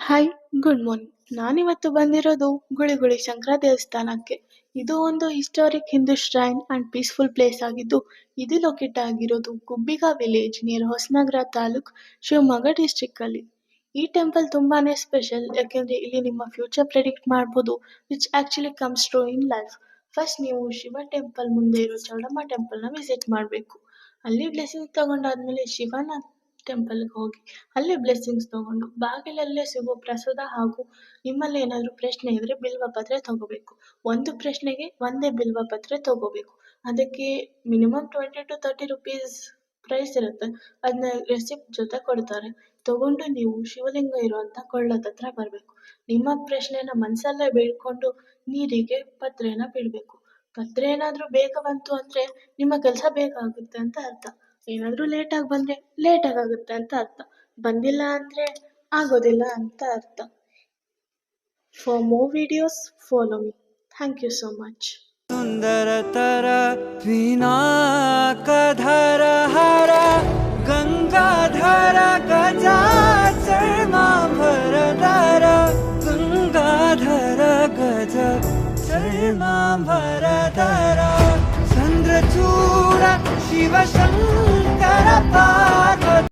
Hi, good morning. ನಾನಿವತ್ತು ಬಂದಿರೋದು ಗುಳಿಗುಳಿ ಶಂಕರ ದೇವಸ್ಥಾನಕ್ಕೆ. ಇದು ಒಂದು historic Hindu shrine and peaceful place ಆಗಿದ್ದು, ಇದು ಲೊಕೇಟ್ ಆಗಿರೋದು Gubbiga village near Hosanagara taluk, Shivamogga district ಅಲ್ಲಿ. ಈ ಟೆಂಪಲ್ ತುಂಬಾನೇ ಸ್ಪೆಷಲ್ ಯಾಕೆಂದ್ರೆ ಇಲ್ಲಿ ನಿಮ್ಮ ಫ್ಯೂಚರ್ ಪ್ರೆಡಿಕ್ಟ್ ಮಾಡ್ಬೋದು, which actually comes true in life. First ನೀವು ಶಿವ ಟೆಂಪಲ್ ಮುಂದೆ ಇರೋ ಚೌಡಮ್ಮ ಟೆಂಪಲ್ ನ ವಿಸಿಟ್ ಮಾಡಬೇಕು. ಅಲ್ಲಿ ಬ್ಲೆಸ್ಸಿಂಗ್ ತಗೊಂಡಾದ್ಮೇಲೆ ಶಿವನ ಟೆಂಪಲ್ಗೆ ಹೋಗಿ ಅಲ್ಲಿ ಬ್ಲೆಸ್ಸಿಂಗ್ಸ್ ತಗೊಂಡು ಬಾಗಿಲಲ್ಲೇ ಸಿಗೋ ಪ್ರಸಾದ ಹಾಗೂ ನಿಮ್ಮಲ್ಲಿ ಏನಾದರೂ ಪ್ರಶ್ನೆ ಇದ್ರೆ ಬಿಲ್ವ ಪತ್ರೆ ತಗೋಬೇಕು. ಒಂದು ಪ್ರಶ್ನೆಗೆ ಒಂದೇ ಬಿಲ್ವ ಪತ್ರೆ ತಗೋಬೇಕು. ಅದಕ್ಕೆ ಮಿನಿಮಮ್ 20 to 30 rupees ಪ್ರೈಸ್ ಇರುತ್ತೆ. ಅದನ್ನ ರೆಸಿಪ್ಟ್ ಜೊತೆ ಕೊಡ್ತಾರೆ. ತಗೊಂಡು ನೀವು ಶಿವಲಿಂಗ ಇರುವಂತ ಕೊಳ್ಳದ ಹತ್ರ ಬರಬೇಕು. ನಿಮ್ಮ ಪ್ರಶ್ನೆನ ಮನಸ್ಸಲ್ಲೇ ಬೇಡ್ಕೊಂಡು ನೀರಿಗೆ ಪತ್ರೆನ ಬಿಡಬೇಕು. ಪತ್ರೆ ಏನಾದ್ರೂ ಬೇಗ ಬಂತು ಅಂದ್ರೆ ನಿಮ್ಮ ಕೆಲಸ ಬೇಗ ಆಗುತ್ತೆ ಅಂತ ಅರ್ಥ. ಏನಾದ್ರೂ ಲೇಟ್ ಆಗಿ ಬಂದ್ರೆ ಲೇಟ್ ಆಗುತ್ತೆ ಅಂತ ಅರ್ಥ. ಬಂದಿಲ್ಲ ಅಂದ್ರೆ ಆಗೋದಿಲ್ಲ ಅಂತ ಅರ್ಥ. For more videos follow me. Thank you so much. ಸುಂದರತರ ಪಿನಾಕಧರ ಹರ ಗಂಗಾಧರ ಗಜಾಚರ್ಮಾಂಬರಧರ ಗಂಗಾಧರ ಗಜ ಚರ್ಮಾಂಬರಧರ ಚಂದ್ರಚೂಡ ಶಿವಶಂಕರ ಪಾರ್ವತಿ